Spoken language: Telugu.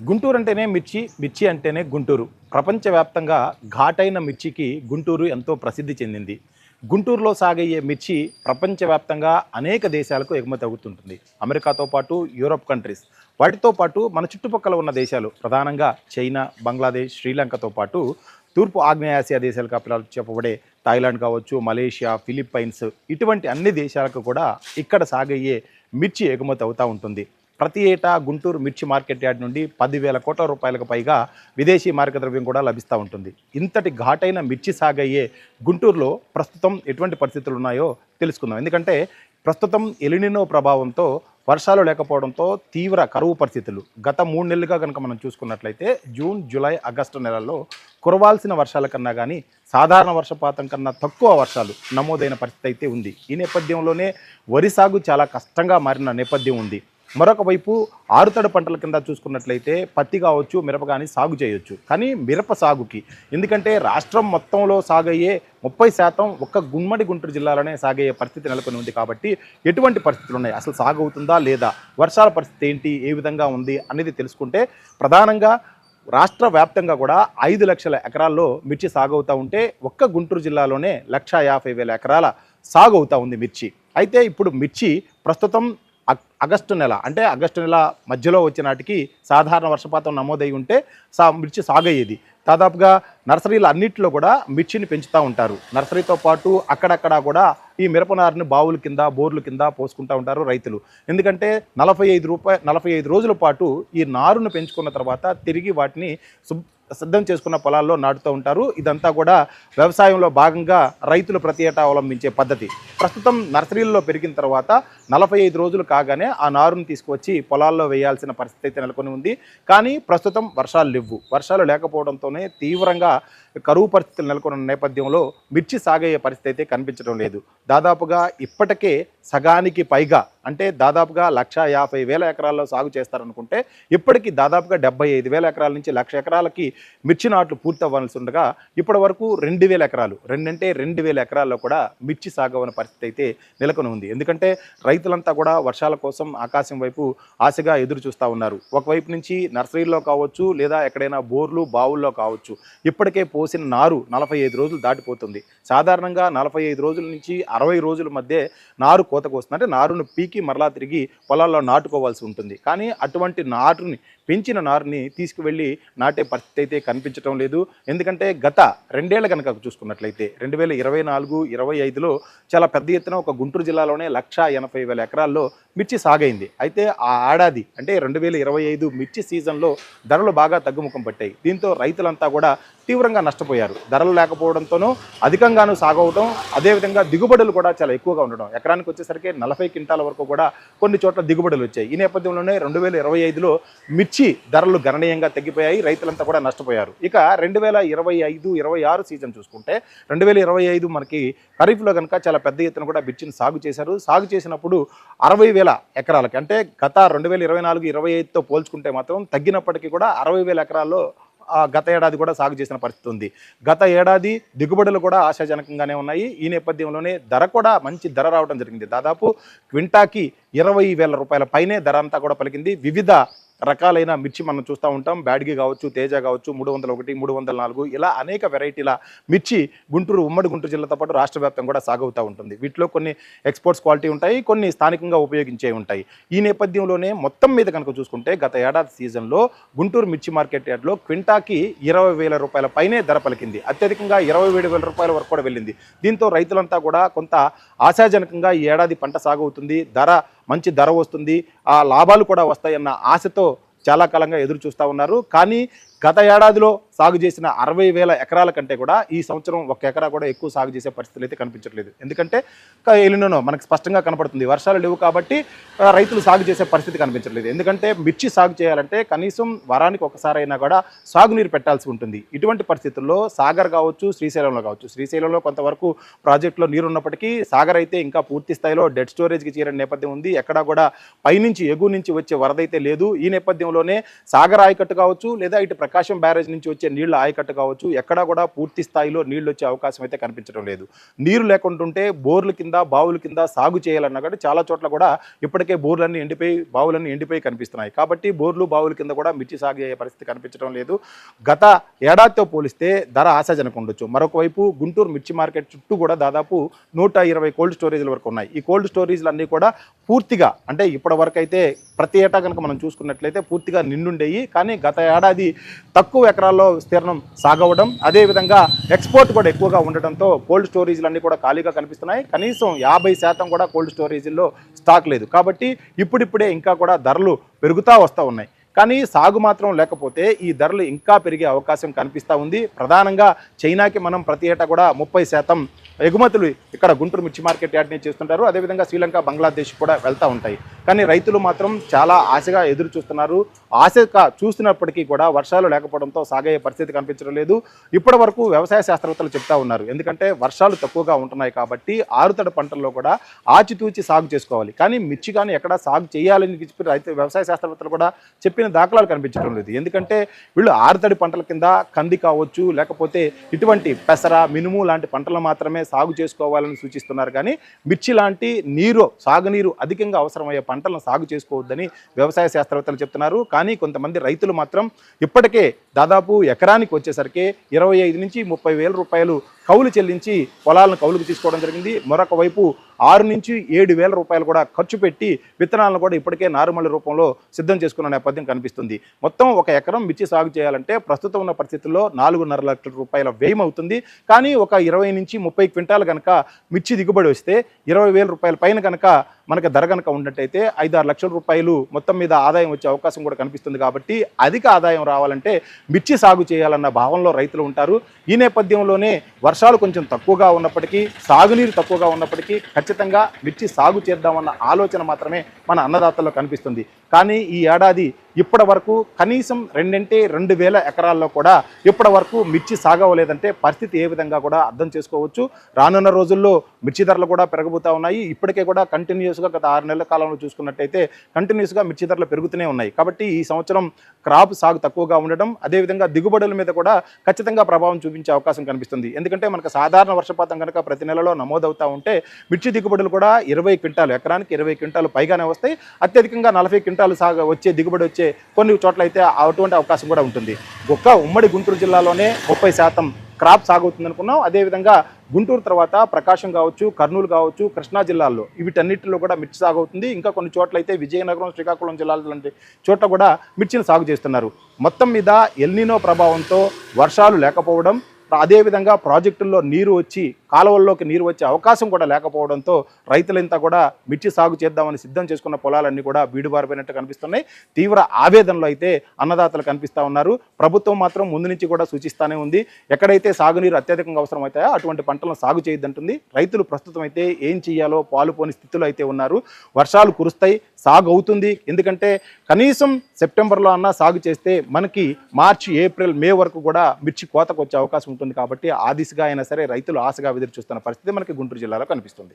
గుంటూరు అంటేనే మిర్చి, మిర్చి అంటేనే గుంటూరు. ప్రపంచవ్యాప్తంగా ఘాటైన మిర్చికి గుంటూరు ఎంతో ప్రసిద్ధి చెందింది. గుంటూరులో సాగయ్యే మిర్చి ప్రపంచవ్యాప్తంగా అనేక దేశాలకు ఎగుమతి అవుతుంటుంది. అమెరికాతో పాటు యూరోప్ కంట్రీస్, వాటితో పాటు మన చుట్టుపక్కల ఉన్న దేశాలు, ప్రధానంగా చైనా, బంగ్లాదేశ్, శ్రీలంకతో పాటు తూర్పు ఆగ్నేయాసియా దేశాలుగా చెప్పబడే థాయిలాండ్ కావచ్చు, మలేషియా, ఫిలిప్పైన్స్, ఇటువంటి అన్ని దేశాలకు కూడా ఇక్కడ సాగయ్యే మిర్చి ఎగుమతి అవుతూ ఉంటుంది. ప్రతి ఏటా గుంటూరు మిర్చి మార్కెట్ యార్డ్ నుండి 10,000 కోట్ల రూపాయలకు పైగా విదేశీ మారక ద్రవ్యం కూడా లభిస్తూ ఉంటుంది. ఇంతటి ఘాటైన మిర్చి సాగయ్యే గుంటూరులో ప్రస్తుతం ఎటువంటి పరిస్థితులు ఉన్నాయో తెలుసుకుందాం. ఎందుకంటే ప్రస్తుతం ఎలినినో ప్రభావంతో వర్షాలు లేకపోవడంతో తీవ్ర కరువు పరిస్థితులు గత 3 నెలలుగా కనుక మనం చూసుకున్నట్లయితే జూన్, జూలై, ఆగస్టు నెలల్లో కురవాల్సిన వర్షాల కన్నా కానీ సాధారణ వర్షపాతం కన్నా తక్కువ వర్షాలు నమోదైన పరిస్థితి అయితే ఉంది. ఈ నేపథ్యంలోనే వరి సాగు చాలా కష్టంగా మారిన నేపథ్యం ఉంది. మరొక వైపు ఆరుతడి పంటల కింద చూసుకున్నట్లయితే పత్తి కావచ్చు, మిరప కానీ సాగు చేయొచ్చు. కానీ మిరప సాగుకి, ఎందుకంటే రాష్ట్రం మొత్తంలో సాగయ్యే 30% ఒక్క గుంటూరు జిల్లాలోనే సాగయ్యే పరిస్థితి నెలకొని ఉంది. కాబట్టి ఎటువంటి పరిస్థితులు ఉన్నాయి, అసలు సాగు అవుతుందా లేదా, వర్షాల పరిస్థితి ఏంటి, ఏ విధంగా ఉంది అనేది తెలుసుకుంటే ప్రధానంగా రాష్ట్ర వ్యాప్తంగా కూడా 5 లక్షల ఎకరాల్లో మిర్చి సాగు అవుతూ ఉంటే ఒక్క గుంటూరు జిల్లాలోనే 1,50,000 ఎకరాల సాగు అవుతూ ఉంది మిర్చి. అయితే ఇప్పుడు మిర్చి ప్రస్తుతం ఆగస్టు నెల మధ్యలో వచ్చే నాటికి సాధారణ వర్షపాతం నమోదై ఉంటే మిర్చి సాగయ్యేది. దాదాపుగా నర్సరీలు అన్నింటిలో కూడా మిర్చిని పెంచుతూ ఉంటారు. నర్సరీతో పాటు అక్కడక్కడ కూడా ఈ మిరపనారుని బావుల కింద, బోర్ల కింద పోసుకుంటూ ఉంటారు రైతులు. ఎందుకంటే 45 రోజుల పాటు ఈ నారును పెంచుకున్న తర్వాత తిరిగి వాటిని సిద్ధం చేసుకున్న పొలాల్లో నాటుతూ ఉంటారు. ఇదంతా కూడా వ్యవసాయంలో భాగంగా రైతులు ప్రతి ఏటా అవలంబించే పద్ధతి. ప్రస్తుతం నర్సరీల్లో పెరిగిన తర్వాత 45 రోజులు కాగానే ఆ నారును తీసుకువచ్చి పొలాల్లో వేయాల్సిన పరిస్థితి అయితే నెలకొని ఉంది. కానీ ప్రస్తుతం వర్షాలు లేకపోవడంతోనే తీవ్రంగా కరువు పరిస్థితులు నెలకొన్న నేపథ్యంలో మిర్చి సాగయ్యే పరిస్థితి అయితే కనిపించడం లేదు. దాదాపుగా ఇప్పటికే సగానికి పైగా, అంటే దాదాపుగా 1,50,000 ఎకరాల్లో సాగు చేస్తారనుకుంటే ఇప్పటికీ దాదాపుగా 75,000 ఎకరాల నుంచి 1,00,000 ఎకరాలకి మిర్చి నాట్లు పూర్తి అవ్వాల్సి ఉండగా ఇప్పటి వరకు 2,000 ఎకరాలు, 2,000 ఎకరాల్లో కూడా మిర్చి సాగు అవ్వని పరిస్థితి అయితే నెలకొని ఉంది. ఎందుకంటే రైతులంతా కూడా వర్షాల కోసం ఆకాశం వైపు ఆశగా ఎదురు చూస్తూ ఉన్నారు. ఒకవైపు నుంచి నర్సరీల్లో కావచ్చు, లేదా ఎక్కడైనా బోర్లు, బావుల్లో కావచ్చు, ఇప్పటికే పోసిన నారు 45 రోజులు దాటిపోతుంది. సాధారణంగా 45 రోజుల నుంచి 60 రోజుల మధ్య నారు కోతకు వస్తుంది. అంటే నారును పీకి మరలా తిరిగి పొలాల్లో నాటుకోవాల్సి ఉంటుంది. కానీ అటువంటి నారుని, పెంచిన నారుని తీసుకువెళ్ళి నాటే పరిస్థితి అయితే కనిపించడం లేదు. ఎందుకంటే గత 2 ఏళ్ళ కనుక చూసుకున్నట్లయితే 2024-25లో చాలా పెద్ద ఎత్తున ఒక గుంటూరు జిల్లాలోనే 1,80,000 ఎకరాల్లో మిర్చి సాగైంది. అయితే ఆ ఏడాది అంటే 2025 మిర్చి సీజన్లో ధరలు బాగా తగ్గుముఖం పట్టాయి. దీంతో రైతులంతా కూడా తీవ్రంగా నష్టపోయారు. ధరలు లేకపోవడంతోనూ అధికంగాను సాగవడం, అదేవిధంగా దిగుబడులు కూడా చాలా ఎక్కువగా ఉండడం. ఎకరానికి వచ్చేసరికి 40 క్వింటాల వరకు కూడా కొన్ని చోట్ల దిగుబడులు వచ్చాయి. ఈ నేపథ్యంలోనే 2025లో మిర్చి ధరలు గణనీయంగా తగ్గిపోయాయి. రైతులంతా కూడా నష్టపోయారు. ఇక 2025-26 సీజన్ చూసుకుంటే 2025 మనకి ఖరీఫ్లో కనుక చాలా పెద్ద ఎత్తున కూడా మిర్చిని సాగు చేశారు. సాగు చేసినప్పుడు 60,000 ఎకరాలకి, అంటే గత 2024-25తో పోల్చుకుంటే మాత్రం తగ్గినప్పటికీ కూడా 60,000 ఎకరాల్లో గత ఏడాది కూడా సాగు చేసిన పరిస్థితి ఉంది. గత ఏడాది దిగుబడులు కూడా ఆశాజనకంగానే ఉన్నాయి. ఈ నేపథ్యంలోనే ధర కూడా మంచి ధర రావడం జరిగింది. దాదాపు క్వింటాకి 20,000 రూపాయల పైనే ధర అంతా కూడా పలికింది. వివిధ రకాలైన మిర్చి మనం చూస్తూ ఉంటాం. బ్యాడ్గి కావచ్చు, తేజ కావచ్చు, 301, 304 ఇలా అనేక వెరైటీల మిర్చి ఉమ్మడి గుంటూరు జిల్లాతో పాటు రాష్ట్ర వ్యాప్తంగా కూడా సాగవుతూ ఉంటుంది. వీటిలో కొన్ని ఎక్స్పోర్ట్స్ క్వాలిటీ ఉంటాయి, కొన్ని స్థానికంగా ఉపయోగించే ఉంటాయి. ఈ నేపథ్యంలోనే మొత్తం మీద కనుక చూసుకుంటే గత ఏడాది సీజన్లో గుంటూరు మిర్చి మార్కెట్ యార్డ్లో క్వింటాకి 20,000 రూపాయల పైనే ధర పలికింది. అత్యధికంగా 27,000 రూపాయల వరకు కూడా వెళ్ళింది. దీంతో రైతులంతా కూడా కొంత ఆశాజనకంగా ఈ ఏడాది పంట సాగు అవుతుంది, మంచి ధర వస్తుంది, ఆ లాభాలు కూడా వస్తాయన్న ఆశతో చాలా కాలంగా ఎదురు చూస్తూ ఉన్నారు. కానీ గత ఏడాదిలో సాగు చేసిన 60,000 ఎకరాల కంటే కూడా ఈ సంవత్సరం 1 ఎకరా కూడా ఎక్కువ సాగు చేసే పరిస్థితులు అయితే కనిపించట్లేదు. ఎందుకంటే ఎలినో మనకు స్పష్టంగా కనపడుతుంది. వర్షాలు లేవు కాబట్టి రైతులు సాగు చేసే పరిస్థితి కనిపించట్లేదు. ఎందుకంటే మిర్చి సాగు చేయాలంటే కనీసం వారానికి ఒకసారైనా కూడా సాగునీరు పెట్టాల్సి ఉంటుంది. ఇటువంటి పరిస్థితుల్లో సాగర్ కావచ్చు, శ్రీశైలంలో కొంతవరకు ప్రాజెక్టులో నీరు ఉన్నప్పటికీ సాగర్ అయితే ఇంకా పూర్తి స్థాయిలో డెడ్ స్టోరేజ్కి చేరిన నేపథ్యం ఉంది. ఎక్కడా కూడా పైనుంచి ఎగువ నుంచి వచ్చే వరద అయితే లేదు. ఈ నేపథ్యంలోనే సాగర్ ఆయకట్టు కావచ్చు, లేదా ఇటు ప్రకాశం బ్యారేజ్ నుంచి వచ్చే నీళ్ల ఆయకట్టు కావచ్చు, ఎక్కడా కూడా పూర్తి స్థాయిలో నీళ్లు వచ్చే అవకాశం అయితే కనిపించడం లేదు. నీరు లేకుంటుంటే బోర్ల కింద, బావుల కింద సాగు చేయాలన్నా కూడా చాలా చోట్ల కూడా ఇప్పటికే బోర్లన్నీ ఎండిపోయి, బావులన్నీ ఎండిపోయి కనిపిస్తున్నాయి. కాబట్టి బోర్లు, బావుల కింద కూడా మిర్చి సాగు అయ్యే పరిస్థితి కనిపించడం లేదు. గత ఏడాదితో పోలిస్తే ధర ఆశాజనకం ఉండొచ్చు. మరొక వైపు గుంటూరు మిర్చి మార్కెట్ చుట్టూ కూడా దాదాపు 120 కోల్డ్ స్టోరేజ్ల వరకు ఉన్నాయి. ఈ కోల్డ్ స్టోరేజ్లు అన్నీ కూడా పూర్తిగా, అంటే ఇప్పటి వరకు అయితే ప్రతి ఏటా కనుక మనం చూసుకున్నట్లయితే పూర్తిగా నిండుండేవి. కానీ గత ఏడాది తక్కువ ఎకరాల్లో విస్తీర్ణం సాగవడం, అదేవిధంగా ఎక్స్పోర్ట్ కూడా ఎక్కువగా ఉండడంతో కోల్డ్ స్టోరేజ్లు అన్నీ కూడా ఖాళీగా కనిపిస్తున్నాయి. కనీసం 50% కూడా కోల్డ్ స్టోరేజీల్లో స్టాక్ లేదు. కాబట్టి ఇప్పుడిప్పుడే ఇంకా కూడా ధరలు పెరుగుతూ వస్తూ ఉన్నాయి. కానీ సాగు మాత్రం లేకపోతే ఈ ధరలు ఇంకా పెరిగే అవకాశం కనిపిస్తూ ఉంది. ప్రధానంగా చైనాకి మనం ప్రతి ఏటా కూడా 30% ఎగుమతులు ఇక్కడ గుంటూరు మిర్చి మార్కెట్ యార్డ్ నుంచి చేస్తుంటారు. అదేవిధంగా శ్రీలంక, బంగ్లాదేశ్ కూడా వెళ్తూ ఉంటాయి. కానీ రైతులు మాత్రం చాలా ఆశగా ఎదురు చూస్తున్నారు. ఆశగా చూస్తున్నప్పటికీ కూడా వర్షాలు లేకపోవడంతో సాగే పరిస్థితి కనిపించడం లేదు. ఇప్పటి వరకు వ్యవసాయ శాస్త్రవేత్తలు చెప్తా ఉన్నారు, ఎందుకంటే వర్షాలు తక్కువగా ఉంటున్నాయి కాబట్టి ఆరుతడి పంటల్లో కూడా ఆచితూచి సాగు చేసుకోవాలి. కానీ మిర్చి కానీ ఎక్కడ సాగు చేయాలని చెప్పి రైతు వ్యవసాయ శాస్త్రవేత్తలు కూడా చెప్పిన దాఖలాలు కనిపించడం లేదు. ఎందుకంటే వీళ్ళు ఆరుతడి పంటల కింద కంది కావచ్చు, లేకపోతే ఇటువంటి పెసర, మినుము లాంటి పంటలు మాత్రమే సాగు చేసుకోవాలని సూచిస్తున్నారు. కానీ మిర్చి లాంటి సాగునీరు అధికంగా అవసరమయ్యే పంటలను సాగు చేసుకోవద్దని వ్యవసాయ శాస్త్రవేత్తలు చెప్తున్నారు. కానీ కొంతమంది రైతులు మాత్రం ఇప్పటికే దాదాపు ఎకరానికి వచ్చేసరికి 25 నుంచి 30 వేల రూపాయలు కౌలు చెల్లించి పొలాలను కౌలుకు తీసుకోవడం జరిగింది. మరొక వైపు 6 నుంచి 7 వేల రూపాయలు కూడా ఖర్చు పెట్టి విత్తనాలను కూడా ఇప్పటికే నారుమల్లి రూపంలో సిద్ధం చేసుకున్న నేపథ్యం కనిపిస్తుంది. మొత్తం ఒక ఎకరం మిర్చి సాగు చేయాలంటే ప్రస్తుతం ఉన్న పరిస్థితుల్లో 4.5 లక్షల రూపాయల వ్యయం అవుతుంది. కానీ ఒక 20 నుంచి 30 క్వింటాలు కనుక మిర్చి దిగుబడి వస్తే 20 వేల రూపాయల పైన కనుక మనకు ధర కనుక ఉన్నట్టయితే 5-6 లక్షల రూపాయలు మొత్తం మీద ఆదాయం వచ్చే అవకాశం కూడా కనిపిస్తుంది. కాబట్టి అధిక ఆదాయం రావాలంటే మిర్చి సాగు చేయాలన్న భావనలో రైతులు ఉంటారు. ఈ నేపథ్యంలోనే వర్షాలు కొంచెం తక్కువగా ఉన్నప్పటికీ, సాగునీరు తక్కువగా ఉన్నప్పటికీ ఖచ్చితంగా మిర్చి సాగు చేద్దామన్న ఆలోచన మాత్రమే మన అన్నదాతల్లో కనిపిస్తుంది. కానీ ఈ ఏడాది ఇప్పటి వరకు కనీసం 2,000 ఎకరాల్లో కూడా ఇప్పటి వరకు మిర్చి సాగవలేదంటే పరిస్థితి ఏ విధంగా కూడా అర్థం చేసుకోవచ్చు. రానున్న రోజుల్లో మిర్చి ధరలు కూడా పెరగబోతూ ఉన్నాయి. ఇప్పటికే కూడా కంటిన్యూస్గా గత 6 నెలల కాలంలో చూసుకున్నట్టయితే కంటిన్యూస్గా మిర్చి ధరలు పెరుగుతూనే ఉన్నాయి. కాబట్టి ఈ సంవత్సరం క్రాప్ సాగు తక్కువగా ఉండడం, అదేవిధంగా దిగుబడుల మీద కూడా ఖచ్చితంగా ప్రభావం చూపించే అవకాశం కనిపిస్తుంది. ఎందుకంటే మనకు సాధారణ వర్షపాతం కనుక ప్రతి నెలలో నమోదవుతూ ఉంటే మిర్చి దిగుబడులు కూడా 20 క్వింటాలు, ఎకరానికి 20 క్వింటాలు పైగానే వస్తాయి. అత్యధికంగా 40 క్వింటాలు దిగుబడి వచ్చే కొన్ని చోట్ల అయితే అటువంటి అవకాశం కూడా ఉంటుంది. ఉమ్మడి గుంటూరు జిల్లాలోనే 30% క్రాప్ సాగుతుంది అనుకున్నాం. అదేవిధంగా గుంటూరు తర్వాత ప్రకాశం కావచ్చు, కర్నూలు కావచ్చు, కృష్ణా జిల్లాల్లో వీటన్నిటిలో కూడా మిర్చి సాగు అవుతుంది. ఇంకా కొన్ని చోట్ల అయితే విజయనగరం, శ్రీకాకుళం జిల్లాల లాంటి చోట్ల కూడా మిర్చిని సాగు చేస్తున్నారు. మొత్తం మీద ఎల్నినో ప్రభావంతో వర్షాలు లేకపోవడం, అదేవిధంగా ప్రాజెక్టుల్లో నీరు వచ్చి కాలువల్లోకి నీరు వచ్చే అవకాశం కూడా లేకపోవడంతో రైతులంతా కూడా మిర్చి సాగు చేద్దామని సిద్ధం చేసుకున్న పొలాలన్నీ కూడా బీడుబారిపోయినట్టు కనిపిస్తున్నాయి. తీవ్ర ఆవేదనలో అయితే అన్నదాతలు కనిపిస్తూ ఉన్నారు. ప్రభుత్వం మాత్రం ముందు నుంచి కూడా సూచిస్తూనే ఉంది, ఎక్కడైతే సాగునీరు అత్యధికంగా అవసరం అవుతాయో అటువంటి పంటలను సాగు చేయొద్దంటుంది. రైతులు ప్రస్తుతం అయితే ఏం చేయాలో పాలుపోని స్థితిలో అయితే ఉన్నారు. వర్షాలు కురుస్తాయి, సాగు అవుతుంది. ఎందుకంటే కనీసం సెప్టెంబర్లో అన్నా సాగు చేస్తే మనకి మార్చి, ఏప్రిల్, మే వరకు కూడా మిర్చి కోతకు వచ్చే అవకాశం ఉంటుంది. కాబట్టి ఆ దిశగా అయినా సరే రైతులు ఆశగా ఎదురు చూస్తున్న పరిస్థితి మనకి గుంటూరు జిల్లాలో కనిపిస్తుంది.